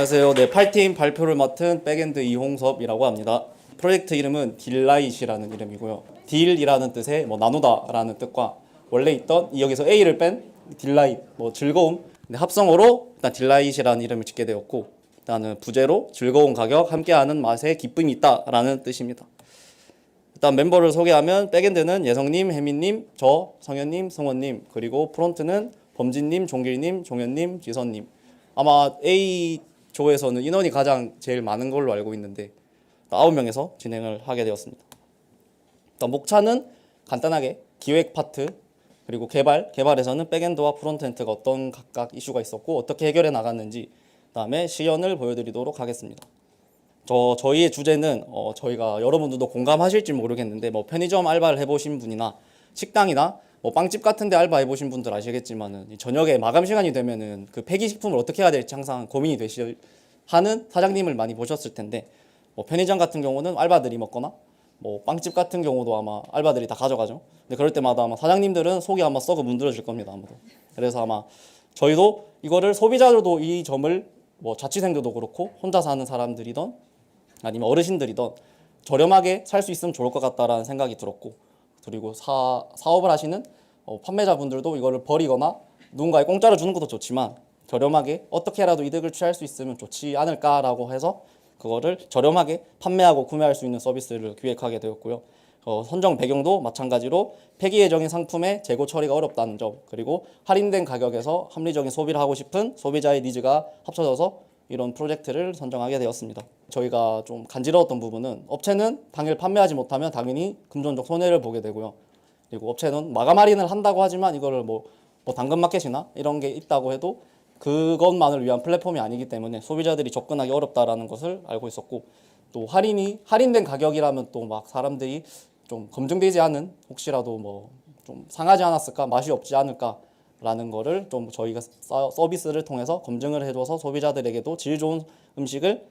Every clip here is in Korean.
안녕하세요. 네, 8팀 발표를 맡은 백엔드 이홍섭이라고 합니다. 프로젝트 이름은 딜라잇이라는 이름이고요. 딜이라는 뜻의 나누다라는 뜻과 원래 있던 여기서 A를 뺀 딜라잇, 즐거움. 근데 합성어로 일단 딜라잇이라는 이름을 짓게 되었고, 일단은 부제로 즐거운 가격, 함께하는 맛에 기쁨이 있다라는 뜻입니다. 일단 멤버를 소개하면 백엔드는 예성님, 혜민님, 저, 성현님, 성원님, 그리고 프론트는 범진님, 종길님, 종현님, 지선님. 아마 A조에서는 인원이 가장 제일 많은 걸로 알고 있는데 9명에서 진행을 하게 되었습니다. 일단 목차는 간단하게 기획 파트, 그리고 개발에서는 백엔드와 프론트엔드가 어떤 각각 이슈가 있었고 어떻게 해결해 나갔는지, 그다음에 시연을 보여드리도록 하겠습니다. 저희의 주제는 저희가 여러분들도 공감하실지 모르겠는데 편의점 알바를 해보신 분이나 식당이나 빵집 같은데 알바 해보신 분들 아시겠지만은 저녁에 마감 시간이 되면은 그 폐기 식품을 어떻게 해야 될지 항상 고민이 하는 사장님을 많이 보셨을 텐데, 편의점 같은 경우는 알바들이 먹거나 빵집 같은 경우도 아마 알바들이 다 가져가죠. 근데 그럴 때마다 아마 사장님들은 속이 아마 썩어 문드러질 겁니다, 아무도. 그래서 아마 저희도 이거를 소비자들도 이 점을 자취생들도 그렇고 혼자 사는 사람들이던 아니면 어르신들이던 저렴하게 살 수 있으면 좋을 것 같다라는 생각이 들었고, 그리고 사업을 하시는 판매자분들도 이거를 버리거나 누군가에 공짜로 주는 것도 좋지만 저렴하게 어떻게라도 이득을 취할 수 있으면 좋지 않을까라고 해서 그거를 저렴하게 판매하고 구매할 수 있는 서비스를 기획하게 되었고요. 선정 배경도 마찬가지로 폐기 예정인 상품의 재고 처리가 어렵다는 점, 그리고 할인된 가격에서 합리적인 소비를 하고 싶은 소비자의 니즈가 합쳐져서 이런 프로젝트를 선정하게 되었습니다. 저희가 좀 간지러웠던 부분은 업체는 당일 판매하지 못하면 당연히 금전적 손해를 보게 되고요. 그리고 업체는 마감 할인을 한다고 하지만 이거를 당근마켓이나 이런 게 있다고 해도 그것만을 위한 플랫폼이 아니기 때문에 소비자들이 접근하기 어렵다라는 것을 알고 있었고, 또 할인된 가격이라면 또 막 사람들이 좀 검증되지 않은, 혹시라도 좀 상하지 않았을까, 맛이 없지 않을까 라는 거를 좀 저희가 서비스를 통해서 검증을 해줘서 소비자들에게도 질 좋은 음식을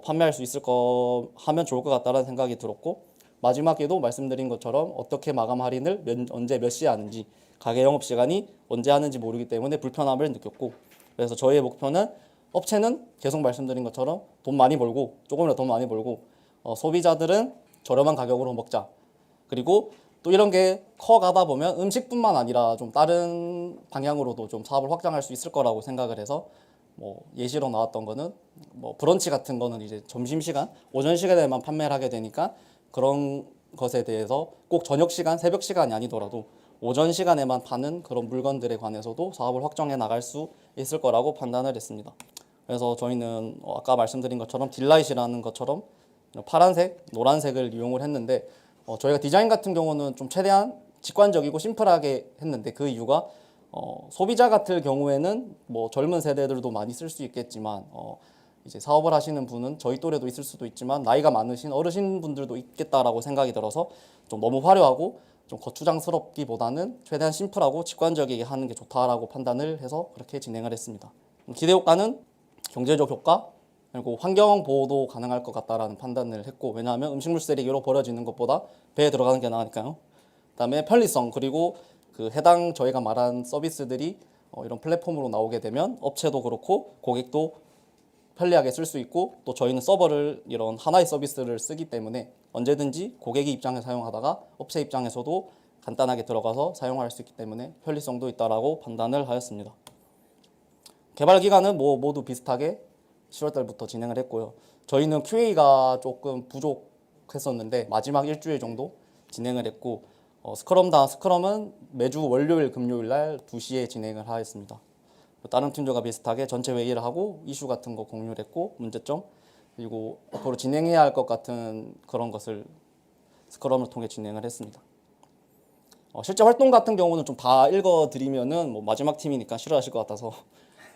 판매할 수 있을 거 하면 좋을 것 같다는 생각이 들었고, 마지막에도 말씀드린 것처럼 어떻게 마감 할인을 언제 몇 시에 하는지, 가게 영업 시간이 언제 하는지 모르기 때문에 불편함을 느꼈고, 그래서 저희의 목표는 업체는 계속 말씀드린 것처럼 돈 많이 벌고 조금이라도 돈 많이 벌고 소비자들은 저렴한 가격으로 먹자. 그리고 또 이런 게 커가다 보면 음식뿐만 아니라 좀 다른 방향으로도 좀 사업을 확장할 수 있을 거라고 생각을 해서 예시로 나왔던 거는 브런치 같은 거는 이제 점심시간, 오전 시간에만 판매를 하게 되니까 그런 것에 대해서 꼭 저녁 시간, 새벽 시간이 아니더라도 오전 시간에만 파는 그런 물건들에 관해서도 사업을 확정해 나갈 수 있을 거라고 판단을 했습니다. 그래서 저희는 아까 말씀드린 것처럼 딜라잇이라는 것처럼 파란색, 노란색을 이용을 했는데 저희가 디자인 같은 경우는 좀 최대한 직관적이고 심플하게 했는데, 그 이유가 소비자 같은 경우에는 젊은 세대들도 많이 쓸 수 있겠지만 이제 사업을 하시는 분은 저희 또래도 있을 수도 있지만 나이가 많으신 어르신분들도 있겠다라고 생각이 들어서 좀 너무 화려하고 좀 거추장스럽기보다는 최대한 심플하고 직관적이게 하는 게 좋다라고 판단을 해서 그렇게 진행을 했습니다. 기대 효과는 경제적 효과, 그리고 환경 보호도 가능할 것 같다라는 판단을 했고, 왜냐하면 음식물 쓰레기로 버려지는 것보다 배에 들어가는 게 나으니까요. 그다음에 편리성, 그리고 그 해당 저희가 말한 서비스들이 이런 플랫폼으로 나오게 되면 업체도 그렇고 고객도 편리하게 쓸 수 있고, 또 저희는 서버를 이런 하나의 서비스를 쓰기 때문에 언제든지 고객의 입장에 사용하다가 업체 입장에서도 간단하게 들어가서 사용할 수 있기 때문에 편리성도 있다라고 판단을 하였습니다. 개발 기간은 모두 비슷하게 10월 달부터 진행을 했고요. 저희는 QA가 조금 부족했었는데 마지막 일주일 정도 진행을 했고, 스크럼은 매주 월요일, 금요일 날 2시에 진행을 하였습니다. 다른 팀들과 비슷하게 전체 회의를 하고 이슈 같은 거 공유를 했고, 문제점, 그리고 앞으로 진행해야 할 것 같은 그런 것을 스크럼을 통해 진행을 했습니다. 실제 활동 같은 경우는 좀 다 읽어드리면은 마지막 팀이니까 싫어하실 것 같아서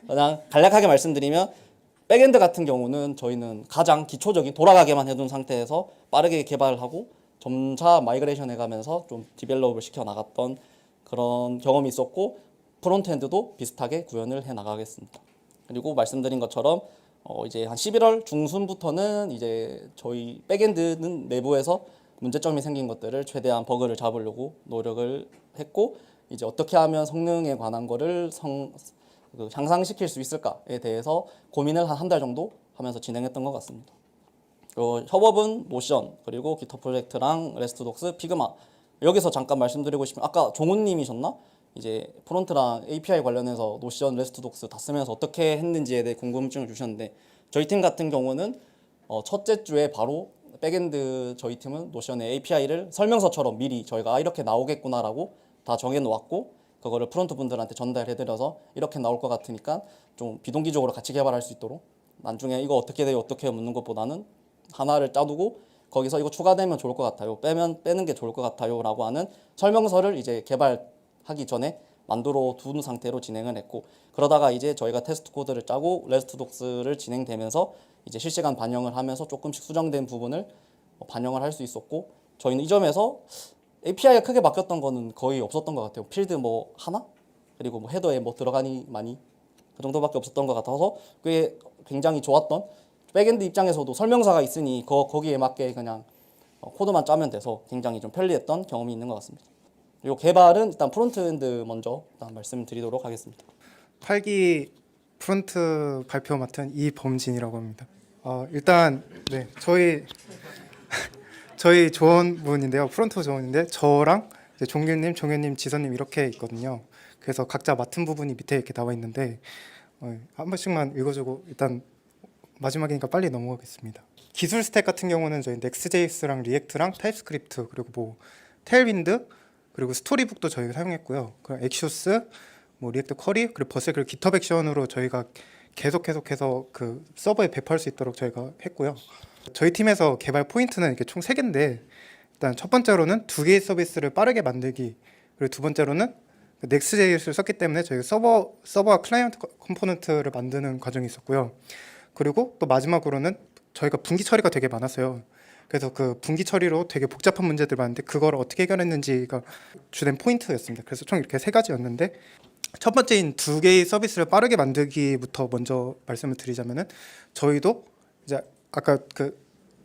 그냥 간략하게 말씀드리면, 백엔드 같은 경우는 저희는 가장 기초적인 돌아가게만 해둔 상태에서 빠르게 개발을 하고 점차 마이그레이션 해가면서 좀 디벨롭을 시켜 나갔던 그런 경험이 있었고, 프론트엔드도 비슷하게 구현을 해 나가겠습니다. 그리고 말씀드린 것처럼 이제 한 11월 중순부터는 이제 저희 백엔드는 내부에서 문제점이 생긴 것들을 최대한 버그를 잡으려고 노력을 했고, 이제 어떻게 하면 성능에 관한 거를 그 향상시킬 수 있을까에 대해서 고민을 한 달 정도 하면서 진행했던 것 같습니다. 협업은 노션 그리고 기터 프로젝트랑 레스트독스, 피그마. 여기서 잠깐 말씀드리고 싶은 아까 종훈님이셨나? 이제 프론트랑 API 관련해서 노션, 레스트독스 다 쓰면서 어떻게 했는지에 대해 궁금증을 주셨는데 저희 팀 같은 경우는 첫째 주에 바로 백엔드 저희 팀은 노션의 API를 설명서처럼 미리 저희가 이렇게 나오겠구나라고 다 정해놓았고 그거를 프론트 분들한테 전달해드려서 이렇게 나올 것 같으니까 좀 비동기적으로 같이 개발할 수 있도록 나중에 이거 어떻게 돼요 어떻게 해요 묻는 것보다는 하나를 짜두고 거기서 이거 추가되면 좋을 것 같아요 빼는 게 좋을 것 같아요 라고 하는 설명서를 이제 개발하기 전에 만들어 둔 상태로 진행을 했고 그러다가 이제 저희가 테스트 코드를 짜고 레스트 독스를 진행되면서 이제 실시간 반영을 하면서 조금씩 수정된 부분을 반영을 할 수 있었고 저희는 이 점에서 API가 크게 바뀌었던 거는 거의 없었던 것 같아요. 필드 뭐 하나? 그리고 뭐 헤더에 뭐 들어가니 많이 그 정도밖에 없었던 것 같아서 꽤 굉장히 좋았던 백엔드 입장에서도 설명서가 있으니 거기에 맞게 그냥 코드만 짜면 돼서 굉장히 좀 편리했던 경험이 있는 것 같습니다. 그리고 개발은 일단 프론트엔드 먼저 일단 말씀드리도록 하겠습니다. 8기 프론트 발표 맡은 이범진이라고 합니다. 일단 네 저희 조원분인데요. 프론트 조원인데 저랑 이제 종균님, 종현님, 지선님 이렇게 있거든요. 그래서 각자 맡은 부분이 밑에 이렇게 나와 있는데 한 번씩만 읽어주고 일단 마지막이니까 빨리 넘어가겠습니다. 기술 스택 같은 경우는 저희 넥스트JS랑 리액트랑 타입스크립트 그리고 뭐 테일윈드 그리고 스토리북도 저희가 사용했고요. 그리고 엑쇼스, 뭐 리액트 쿼리 그리고 버스 그리고 깃허브 액션으로 저희가 계속해서 그 서버에 배포할 수 있도록 저희가 했고요. 저희 팀에서 개발 포인트는 이렇게 총 3개인데 일단 첫 번째로는 2개의 서비스를 빠르게 만들기 그리고 두 번째로는 넥스트JS를 썼기 때문에 저희가 서버와 클라이언트 컴포넌트를 만드는 과정이 있었고요. 그리고 또 마지막으로는 저희가 분기 처리가 되게 많았어요. 그래서 그 분기 처리로 되게 복잡한 문제들 많은데 그걸 어떻게 해결했는지가 주된 포인트였습니다. 그래서 총 이렇게 3가지였는데 첫 번째인 2개의 서비스를 빠르게 만들기부터 먼저 말씀을 드리자면은 저희도 이제 아까 그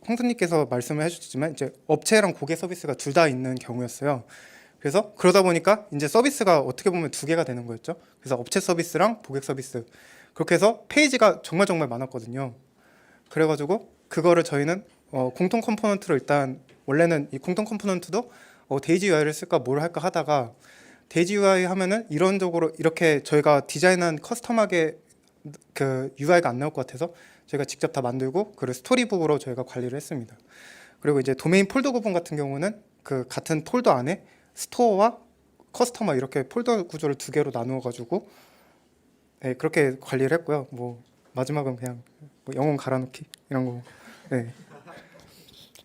홍수님께서 말씀을 해주셨지만 이제 업체랑 고객 서비스가 둘 다 있는 경우였어요. 그래서 그러다 보니까 이제 서비스가 어떻게 보면 2개가 되는 거였죠. 그래서 업체 서비스랑 고객 서비스 그렇게 해서 페이지가 정말 많았거든요. 그래가지고 그거를 저희는 공통 컴포넌트로 일단 원래는 이 공통 컴포넌트도 데이지 UI를 쓸까 뭘 할까 하다가 데이지 UI 하면은 이론적으로 이렇게 저희가 디자인한 커스텀하게 그 UI가 안 나올 것 같아서 저희가 직접 다 만들고 그리고 스토리북으로 저희가 관리를 했습니다. 그리고 이제 도메인 폴더 구분 같은 경우는 그 같은 폴더 안에 스토어와 커스터머 이렇게 폴더 구조를 2개로 나누어 가지고 네, 그렇게 관리를 했고요. 뭐 마지막은 그냥 뭐 영혼 갈아놓기 이런 거. 네.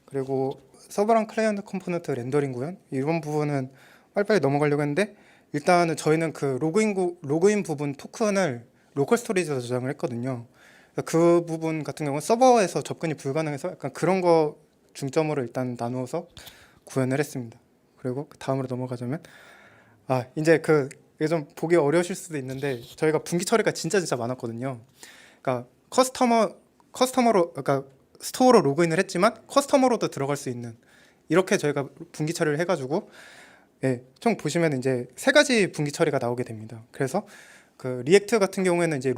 그리고 서버랑 클라이언트 컴포넌트 렌더링 구현 이런 부분은 빨리빨리 넘어가려고 했는데 일단은 저희는 그 로그인 부분 토큰을 로컬 스토리지에서 저장을 했거든요. 그 부분 같은 경우는 서버에서 접근이 불가능해서 약간 그런 거 중점으로 일단 나누어서 구현을 했습니다. 그리고 다음으로 넘어가자면 이제 이게 좀 보기 어려우실 수도 있는데 저희가 분기 처리가 진짜 많았거든요. 그러니까 커스터머로 그러니까 스토어로 로그인을 했지만 커스터머로도 들어갈 수 있는 이렇게 저희가 분기 처리를 해가지고 총 보시면 이제 3가지 분기 처리가 나오게 됩니다. 그래서 그 리액트 같은 경우에는 이제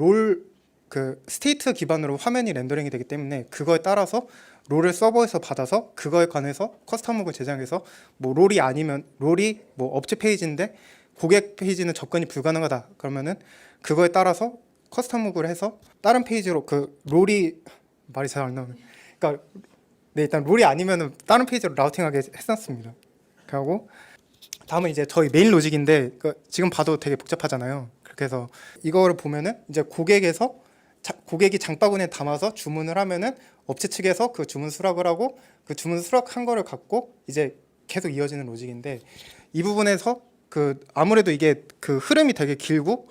그 스테이트 기반으로 화면이 렌더링이 되기 때문에 그거에 따라서 롤을 서버에서 받아서 그거에 관해서 커스텀북을 제작해서 뭐 롤이 뭐 업체 페이지인데 고객 페이지는 접근이 불가능하다 그러면은 그거에 따라서 커스텀북을 해서 다른 페이지로 그 롤이 말이 잘 안 나오네. 그러니까 일단 롤이 아니면은 다른 페이지로 라우팅하게 했었습니다. 그리고 다음은 이제 저희 메인 로직인데 지금 봐도 되게 복잡하잖아요. 그렇게 해서 이거를 보면은 이제 고객이 장바구니에 담아서 주문을 하면은 업체 측에서 그 주문 수락을 하고 그 주문 수락한 거를 갖고 이제 계속 이어지는 로직인데 이 부분에서 아무래도 이게 그 흐름이 되게 길고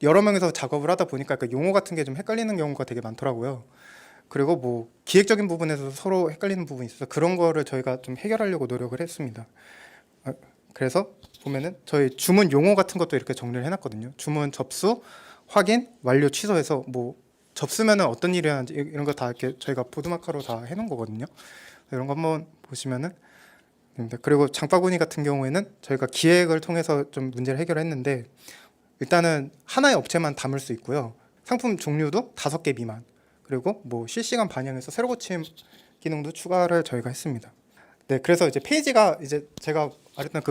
여러 명이서 작업을 하다 보니까 그 용어 같은 게 좀 헷갈리는 경우가 되게 많더라고요. 그리고 뭐 기획적인 부분에서 서로 헷갈리는 부분이 있어서 그런 거를 저희가 좀 해결하려고 노력을 했습니다. 그래서 보면은 저희 주문 용어 같은 것도 이렇게 정리를 해놨거든요. 주문 접수, 확인, 완료, 취소해서 뭐 접수면은 어떤 일이 하는지 이런 거 다 이렇게 저희가 보드마카로 다 해놓은 거거든요. 이런 거 한번 보시면은 됩니다. 그리고 장바구니 같은 경우에는 저희가 기획을 통해서 좀 문제를 해결했는데 일단은 하나의 업체만 담을 수 있고요. 상품 종류도 5개 미만. 그리고 뭐 실시간 반영해서 새로 고침 기능도 추가를 저희가 했습니다. 네, 그래서 이제 페이지가 이제 제가 말했던 그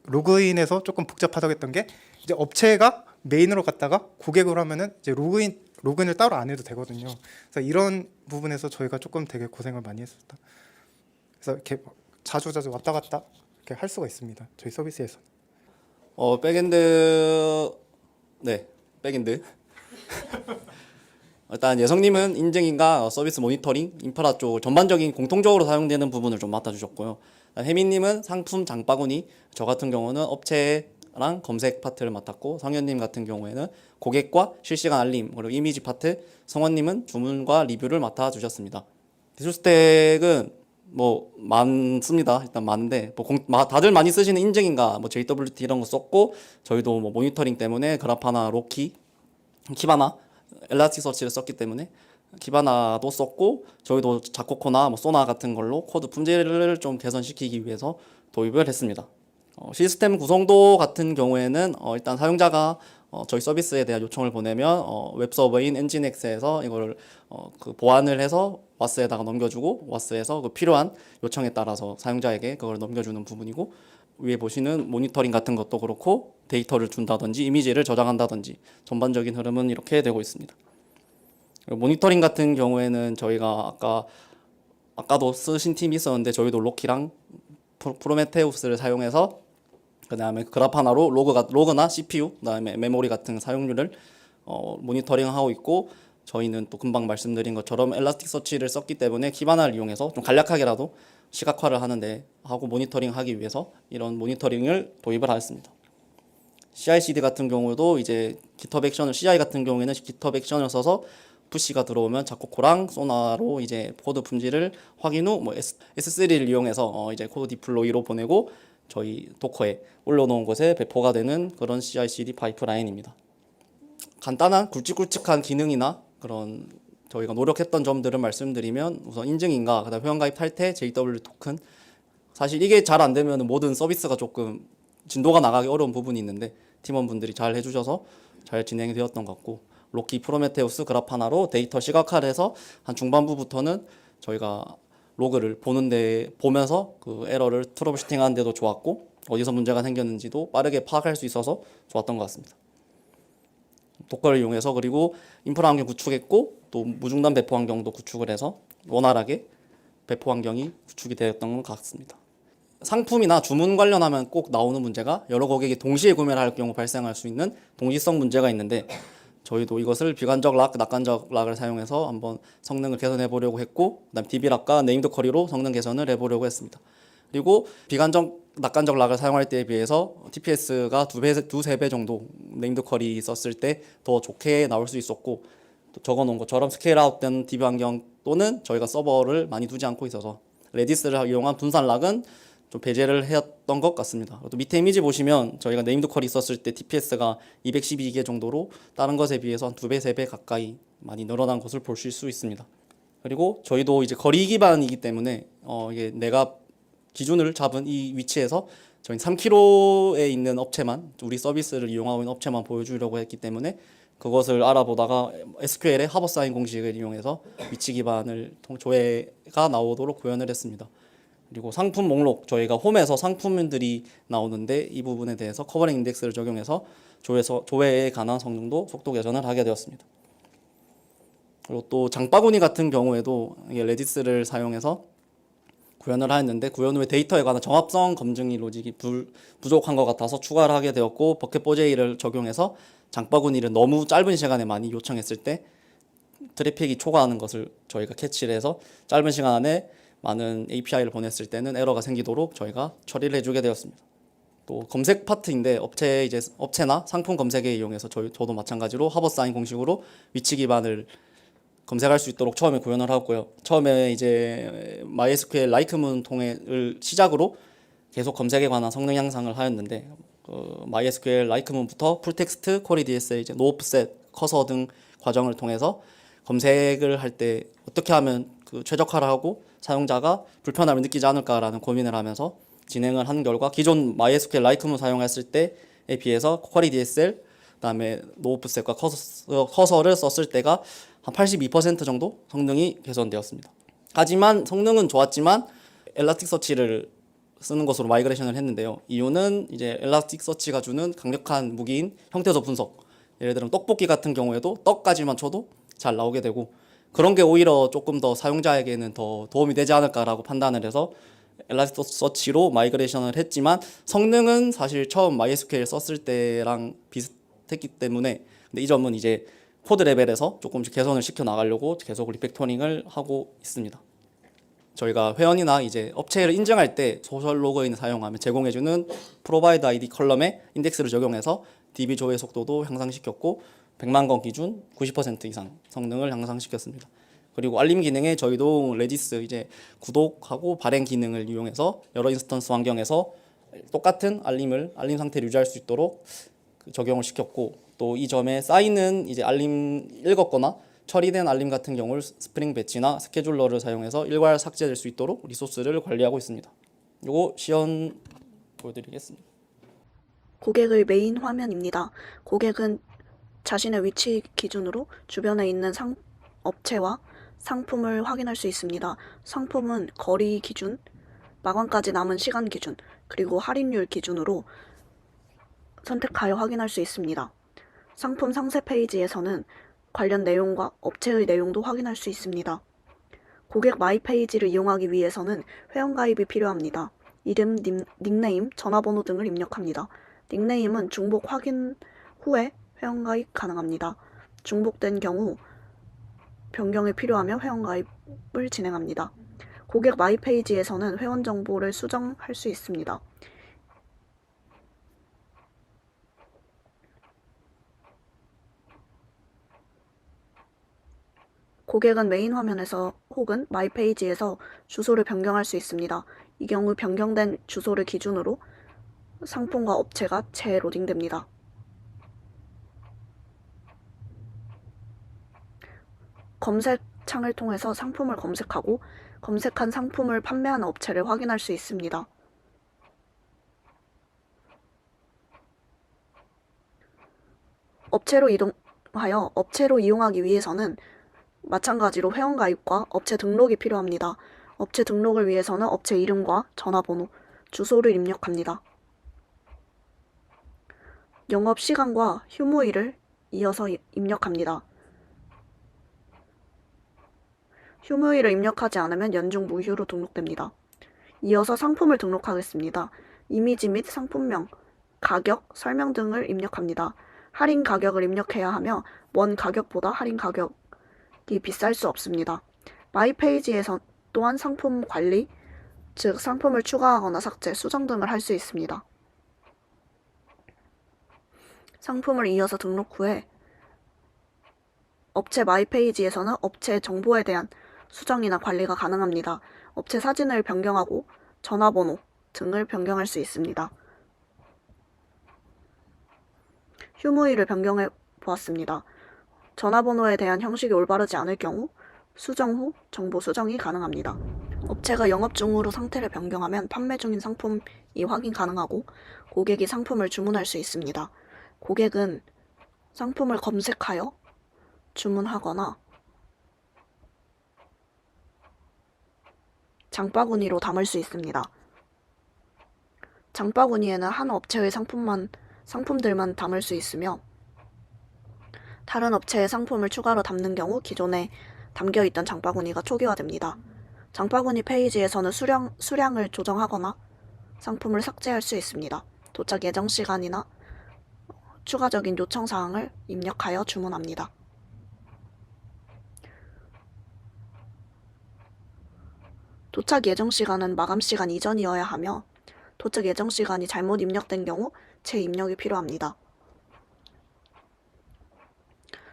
로그인에서 조금 복잡하다고 했던 게 이제 업체가 메인으로 갔다가 고객으로 하면은 이제 로그인을 따로 안 해도 되거든요. 그래서 이런 부분에서 저희가 조금 되게 고생을 많이 했었다. 그래서 이렇게 자주 왔다 갔다 이렇게 할 수가 있습니다. 저희 서비스에서. 백엔드 백엔드. 일단 예성님은 인증인가 서비스 모니터링, 인프라 쪽 전반적인 공통적으로 사용되는 부분을 좀 맡아주셨고요. 혜민님은 상품 장바구니, 저 같은 경우는 업체랑 검색 파트를 맡았고, 성현님 같은 경우에는 고객과 실시간 알림, 그리고 이미지 파트, 성원님은 주문과 리뷰를 맡아주셨습니다. 기술 스택은 뭐 많습니다. 일단 많은데 다들 많이 쓰시는 인증인가, 뭐 JWT 이런 거 썼고, 저희도 뭐 모니터링 때문에 그라파나, 로키, 키바나, 엘라스틱서치를 썼기 때문에 키바나도 썼고, 저희도 자코코나 뭐 소나 같은 걸로 코드 품질을 좀 개선시키기 위해서 도입을 했습니다. 시스템 구성도 같은 경우에는 일단 사용자가 저희 서비스에 대한 요청을 보내면 웹서버인 엔진엑스에서 이걸 그 보완을 해서 와스에다가 넘겨주고, 와스에서 그 필요한 요청에 따라서 사용자에게 그걸 넘겨주는 부분이고, 위에 보시는 모니터링 같은 것도 그렇고 데이터를 준다든지 이미지를 저장한다든지 전반적인 흐름은 이렇게 되고 있습니다. 모니터링 같은 경우에는 저희가 아까도 쓰신 팀이 있었는데, 저희도 로키랑 프로메테우스를 사용해서 그 다음에 그라파나로 로그나 CPU, 그 다음에 메모리 같은 사용률을 모니터링하고 있고, 저희는 또 금방 말씀드린 것처럼 엘라스틱서치를 썼기 때문에 키바나를 이용해서 좀 간략하게라도 시각화를 하고 모니터링 하기 위해서 이런 모니터링을 도입을 하였습니다. CI/CD 같은 경우도 이제 GitHub 액션을, CI 같은 경우에는 GitHub 액션을 써서 푸시가 들어오면 자코코랑 소나로 이제 코드 품질을 확인 후 뭐 S3를 이용해서 이제 코드 디플로이로 보내고 저희 도커에 올려놓은 곳에 배포가 되는 그런 CI/CD 파이프라인입니다. 간단한 굵직굵직한 기능이나 그런 저희가 노력했던 점들을 말씀드리면, 우선 인증인가, 그다음 회원가입 탈퇴, JW 토큰. 사실 이게 잘 안 되면 모든 서비스가 조금 진도가 나가기 어려운 부분이 있는데 팀원분들이 잘 해주셔서 잘 진행이 되었던 것 같고, 로키, 프로메테우스, 그라파나로 데이터 시각화를 해서 한 중반부부터는 저희가 로그를 보면서 그 에러를 트러블 슈팅하는 데도 좋았고, 어디서 문제가 생겼는지도 빠르게 파악할 수 있어서 좋았던 것 같습니다. 도커를 이용해서, 그리고 인프라 환경 구축했고, 또 무중단 배포 환경도 구축을 해서 원활하게 배포 환경이 구축이 되었던 것 같습니다. 상품이나 주문 관련하면 꼭 나오는 문제가 여러 고객이 동시에 구매를 할 경우 발생할 수 있는 동시성 문제가 있는데, 저희도 이것을 비관적 락, 낙관적 락을 사용해서 한번 성능을 개선해 보려고 했고, 그다음 DB락과 네임드 쿼리로 성능 개선을 해보려고 했습니다. 그리고 비관적, 낙관적 락을 사용할 때에 비해서 TPS가 두세 배 정도 네임드 쿼리 썼을 때 더 좋게 나올 수 있었고, 또 적어놓은 것처럼 스케일 아웃된 DB 환경 또는 저희가 서버를 많이 두지 않고 있어서 레디스를 이용한 분산 락은 좀 배제를 했던 것 같습니다. 또 밑에 이미지 보시면 저희가 네임드 쿼리 썼을 때 TPS가 212개 정도로 다른 것에 비해서 한 2배, 3배 가까이 많이 늘어난 것을 보실 수 있습니다. 그리고 저희도 이제 거리 기반이기 때문에 이게 내가 기준을 잡은 이 위치에서 저희 3km에 있는 업체만, 우리 서비스를 이용하고 있는 업체만 보여주려고 했기 때문에 그것을 알아보다가 SQL의 하버사인 공식을 이용해서 위치 기반을 조회가 나오도록 구현을 했습니다. 그리고 상품 목록, 저희가 홈에서 상품들이 나오는데 이 부분에 대해서 커버링 인덱스를 적용해서 조회에 관한 성능도 속도 개선을 하게 되었습니다. 그리고 또 장바구니 같은 경우에도 이게 레디스를 사용해서 구현을 하였는데, 구현 후에 데이터에 관한 정합성 검증이 로직이 부족한 것 같아서 추가를 하게 되었고, 버켓4j를 적용해서 장바구니를 너무 짧은 시간에 많이 요청했을 때 트래픽이 초과하는 것을 저희가 캐치를 해서 짧은 시간 안에 많은 API를 보냈을 때는 에러가 생기도록 저희가 처리를 해주게 되었습니다. 또 검색 파트인데, 업체나 상품 검색에 이용해서 저도 마찬가지로 하버사인 공식으로 위치 기반을 검색할 수 있도록 처음에 구현을 하고요. 처음에 이제 MySQL 라이크문 통해를 시작으로 계속 검색에 관한 성능 향상을 하였는데, MySQL 라이크문부터 풀텍스트, 쿼리 DSL, 이제 노오프셋, 커서 등 과정을 통해서 검색을 할 때 어떻게 하면 그 최적화를 하고 사용자가 불편함을 느끼지 않을까라는 고민을 하면서 진행을 한 결과, 기존 MySQL 라이크문 사용했을 때에 비해서 쿼리 DSL, 그다음에 노오프셋과 커서를 썼을 때가 한 82% 정도 성능이 개선되었습니다. 하지만 성능은 좋았지만 엘라스틱서치를 쓰는 것으로 마이그레이션을 했는데요. 이유는 이제 엘라스틱서치가 주는 강력한 무기인 형태소 분석, 예를 들면 떡볶이 같은 경우에도 떡까지만 쳐도 잘 나오게 되고, 그런 게 오히려 조금 더 사용자에게는 더 도움이 되지 않을까라고 판단을 해서 엘라스틱서치로 마이그레이션을 했지만, 성능은 사실 처음 MySQL 썼을 때랑 비슷했기 때문에, 근데 이 점은 이제 코드 레벨에서 조금씩 개선을 시켜 나가려고 계속 리팩토링을 하고 있습니다. 저희가 회원이나 이제 업체를 인증할 때 소셜 로그인을 사용하면 제공해주는 프로바이드 아이디 컬럼에 인덱스를 적용해서 DB 조회 속도도 향상시켰고 100만 건 기준 90% 이상 성능을 향상시켰습니다. 그리고 알림 기능에 저희도 레디스 이제 구독하고 발행 기능을 이용해서 여러 인스턴스 환경에서 똑같은 알림 상태를 유지할 수 있도록 적용을 시켰고, 또 이 점에 쌓이는 이제 알림 읽었거나 처리된 알림 같은 경우를 스프링 배치나 스케줄러를 사용해서 일괄 삭제될 수 있도록 리소스를 관리하고 있습니다. 요거 시연 보여드리겠습니다. 고객의 메인 화면입니다. 고객은 자신의 위치 기준으로 주변에 있는 업체와 상품을 확인할 수 있습니다. 상품은 거리 기준, 마감까지 남은 시간 기준, 그리고 할인율 기준으로 선택하여 확인할 수 있습니다. 상품 상세 페이지에서는 관련 내용과 업체의 내용도 확인할 수 있습니다. 고객 마이 페이지를 이용하기 위해서는 회원가입이 필요합니다. 이름, 닉네임, 전화번호 등을 입력합니다. 닉네임은 중복 확인 후에 회원가입 가능합니다. 중복된 경우 변경이 필요하며 회원가입을 진행합니다. 고객 마이 페이지에서는 회원 정보를 수정할 수 있습니다. 고객은 메인 화면에서 혹은 마이 페이지에서 주소를 변경할 수 있습니다. 이 경우 변경된 주소를 기준으로 상품과 업체가 재로딩됩니다. 검색 창을 통해서 상품을 검색하고 검색한 상품을 판매하는 업체를 확인할 수 있습니다. 업체로 이용하기 위해서는 마찬가지로 회원가입과 업체 등록이 필요합니다. 업체 등록을 위해서는 업체 이름과 전화번호, 주소를 입력합니다. 영업시간과 휴무일을 이어서 입력합니다. 휴무일을 입력하지 않으면 연중 무휴로 등록됩니다. 이어서 상품을 등록하겠습니다. 이미지 및 상품명, 가격, 설명 등을 입력합니다. 할인 가격을 입력해야 하며 원 가격보다 할인 가격이 비쌀 수 없습니다. 마이 페이지에서 또한 상품 관리, 즉 상품을 추가하거나 삭제, 수정 등을 할 수 있습니다. 상품을 이어서 등록 후에 업체 마이 페이지에서는 업체 정보에 대한 수정이나 관리가 가능합니다. 업체 사진을 변경하고 전화번호 등을 변경할 수 있습니다. 휴무일을 변경해 보았습니다. 전화번호에 대한 형식이 올바르지 않을 경우 수정 후 정보 수정이 가능합니다. 업체가 영업 중으로 상태를 변경하면 판매 중인 상품이 확인 가능하고 고객이 상품을 주문할 수 있습니다. 고객은 상품을 검색하여 주문하거나 장바구니로 담을 수 있습니다. 장바구니에는 한 업체의 상품들만 담을 수 있으며 다른 업체의 상품을 추가로 담는 경우 기존에 담겨있던 장바구니가 초기화됩니다. 장바구니 페이지에서는 수량을 조정하거나 상품을 삭제할 수 있습니다. 도착 예정 시간이나 추가적인 요청사항을 입력하여 주문합니다. 도착 예정 시간은 마감 시간 이전이어야 하며 도착 예정 시간이 잘못 입력된 경우 재입력이 필요합니다.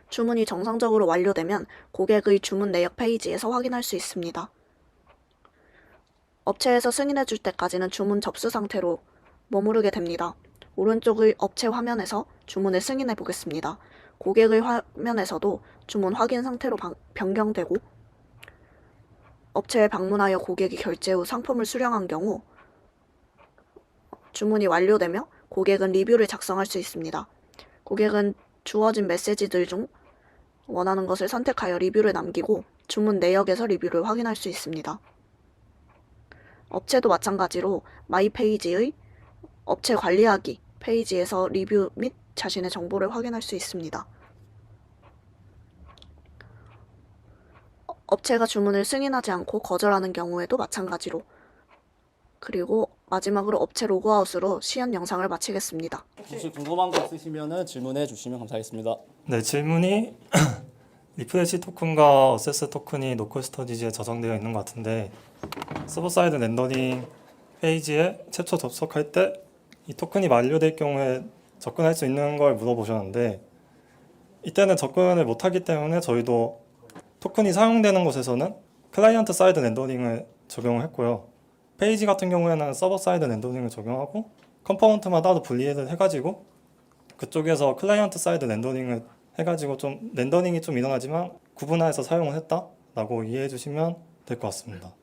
주문이 정상적으로 완료되면 고객의 주문 내역 페이지에서 확인할 수 있습니다. 업체에서 승인해 줄 때까지는 주문 접수 상태로 머무르게 됩니다. 오른쪽의 업체 화면에서 주문을 승인해 보겠습니다. 고객의 화면에서도 주문 확인 상태로 변경되고 업체에 방문하여 고객이 결제 후 상품을 수령한 경우 주문이 완료되며 고객은 리뷰를 작성할 수 있습니다. 고객은 주어진 메시지들 중 원하는 것을 선택하여 리뷰를 남기고 주문 내역에서 리뷰를 확인할 수 있습니다. 업체도 마찬가지로 마이 페이지의 업체 관리하기 페이지에서 리뷰 및 자신의 정보를 확인할 수 있습니다. 업체가 주문을 승인하지 않고 거절하는 경우에도 마찬가지로. 그리고 마지막으로 업체 로그아웃으로 시연 영상을 마치겠습니다. 혹시 궁금한 거 있으시면 질문해 주시면 감사하겠습니다. 네, 질문이 리프레시 토큰과 어세스 토큰이 노컬 스터디지에 저장되어 있는 것 같은데 서버 사이드 렌더링 페이지에 최초 접속할 때 이 토큰이 만료될 경우에 접근할 수 있는 걸 물어보셨는데 이때는 접근을 못하기 때문에 저희도 토큰이 사용되는 곳에서는 클라이언트 사이드 렌더링을 적용을 했고요. 페이지 같은 경우에는 서버 사이드 렌더링을 적용하고 컴포넌트만 따로 분리를 해가지고 그쪽에서 클라이언트 사이드 렌더링을 해가지고 좀 렌더링이 좀 일어나지만 구분해서 사용을 했다라고 이해해 주시면 될 것 같습니다.